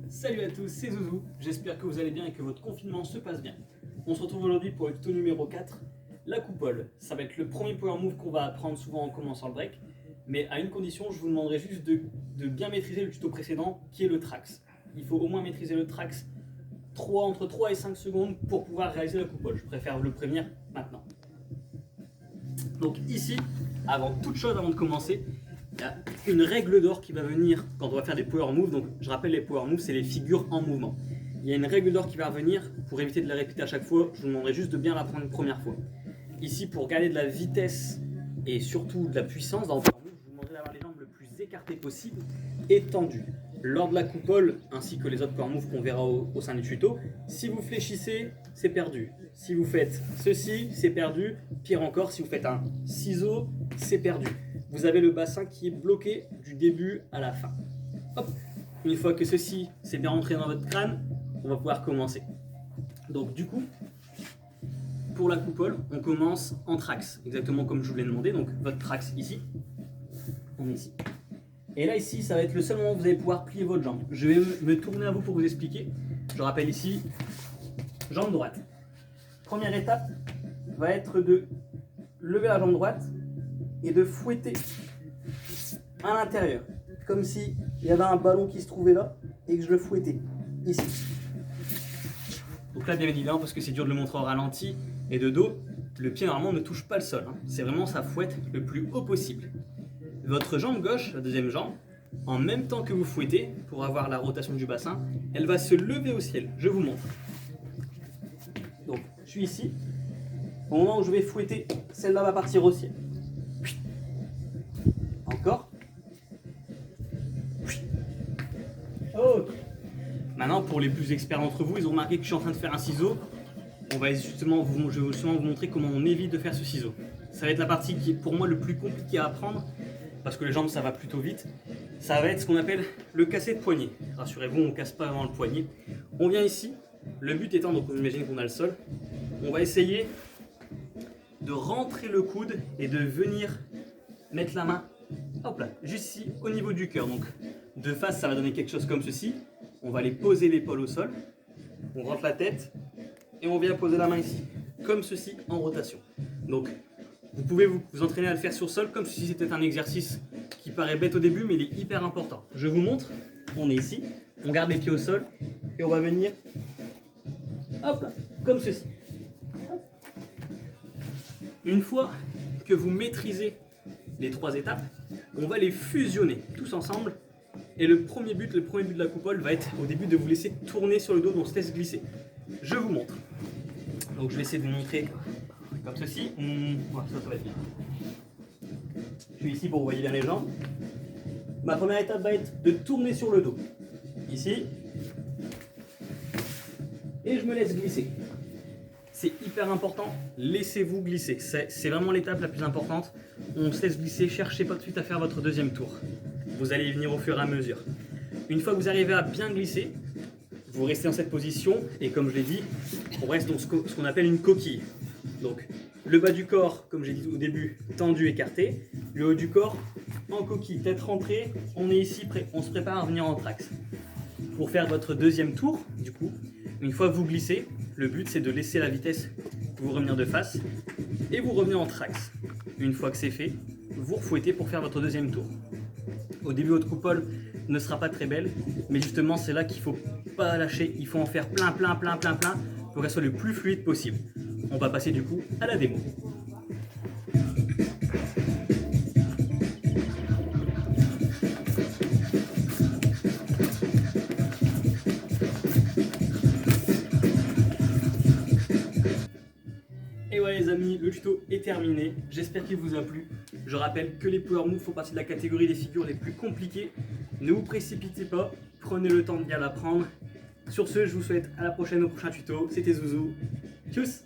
Salut à tous, c'est Zouzou, j'espère que vous allez bien et que votre confinement se passe bien. On se retrouve aujourd'hui pour le tuto numéro 4, la coupole. Ça va être le premier power move qu'on va apprendre souvent en commençant le break, mais à une condition, je vous demanderai juste de bien maîtriser le tuto précédent qui est le trax. Il faut au moins maîtriser le trax entre 3 et 5 secondes pour pouvoir réaliser la coupole. Je préfère vous le prévenir maintenant. Donc ici, avant toute chose, avant de commencer, il y a une règle d'or qui va venir quand on va faire des power moves. Donc je rappelle, les power moves, c'est les figures en mouvement. Il y a une règle d'or qui va revenir. Pour éviter de la répéter à chaque fois, je vous demanderai juste de bien l'apprendre une première fois. Ici, pour gagner de la vitesse et surtout de la puissance dans le power move, je vous demanderai d'avoir les jambes le plus écartées possible et tendues. Lors de la coupole, ainsi que les autres power moves qu'on verra au sein du tuto, si vous fléchissez, c'est perdu. Si vous faites ceci, c'est perdu. Pire encore, si vous faites un ciseau, c'est perdu. Vous avez le bassin qui est bloqué du début à la fin. Hop. Une fois que ceci s'est bien rentré dans votre crâne, on va pouvoir commencer. Donc du coup, pour la coupole, on commence en trax, exactement comme je vous l'ai demandé. Donc votre trax ici, on est ici. Et là ici, ça va être le seul moment où vous allez pouvoir plier votre jambe. Je vais me tourner à vous pour vous expliquer. Je rappelle ici, jambe droite. Première étape va être de lever la jambe droite et de fouetter à l'intérieur, comme si il y avait un ballon qui se trouvait là et que je le fouettais ici. Donc là, bien évidemment, parce que c'est dur de le montrer au ralenti et de dos, le pied normalement ne touche pas le sol. C'est vraiment ça fouette le plus haut possible. Votre jambe gauche, la deuxième jambe, en même temps que vous fouettez, pour avoir la rotation du bassin, elle va se lever au ciel. Je vous montre. Donc, je suis ici. Au moment où je vais fouetter, celle-là va partir au ciel. Encore. Ok. Maintenant, pour les plus experts d'entre vous, ils ont remarqué que je suis en train de faire un ciseau. Je vais justement vous montrer comment on évite de faire ce ciseau. Ça va être la partie qui est pour moi le plus compliqué à apprendre, parce que les jambes ça va plutôt vite. Ça va être ce qu'on appelle le cassé de poignet. Rassurez-vous, on ne casse pas vraiment le poignet. On vient ici, le but étant, donc on imagine qu'on a le sol, on va essayer de rentrer le coude et de venir mettre la main, hop là, juste ici, au niveau du cœur. Donc de face, ça va donner quelque chose comme ceci. On va aller poser l'épaule au sol, on rentre la tête et on vient poser la main ici, comme ceci en rotation. Donc vous pouvez vous entraîner à le faire sur le sol comme si c'était un exercice qui paraît bête au début, mais il est hyper important. Je vous montre, on est ici, on garde les pieds au sol et on va venir, hop là, comme ceci. Une fois que vous maîtrisez les trois étapes, on va les fusionner tous ensemble. Et le premier but de la coupole va être au début de vous laisser tourner sur le dos, donc on se laisse glisser. Je vous montre. Donc je vais essayer de vous montrer comme ceci. Ça va être bien. Je suis ici pour que vous voyez bien les jambes. Ma première étape va être de tourner sur le dos. Ici. Et je me laisse glisser. C'est hyper important, laissez-vous glisser. C'est vraiment l'étape la plus importante. On se laisse glisser, cherchez pas tout de suite à faire votre deuxième tour. Vous allez y venir au fur et à mesure. Une fois que vous arrivez à bien glisser, vous restez dans cette position et comme je l'ai dit, on reste dans ce qu'on appelle une coquille. Donc le bas du corps, comme j'ai dit au début, tendu, écarté. Le haut du corps en coquille, tête rentrée. On est ici prêt, on se prépare à venir en trax. Pour faire votre deuxième tour, du coup, une fois que vous glissez, le but c'est de laisser la vitesse vous revenir de face et vous revenez en trax. Une fois que c'est fait, vous refouettez pour faire votre deuxième tour. Au début, votre coupole ne sera pas très belle, mais justement c'est là qu'il ne faut pas lâcher, il faut en faire plein pour qu'elle soit le plus fluide possible. On va passer du coup à la démo. Et voilà les amis, le tuto est terminé, j'espère qu'il vous a plu. Je rappelle que les power moves font partie de la catégorie des figures les plus compliquées. Ne vous précipitez pas, prenez le temps de bien l'apprendre. Sur ce, je vous souhaite à la prochaine au prochain tuto. C'était Zouzou. Tchuss!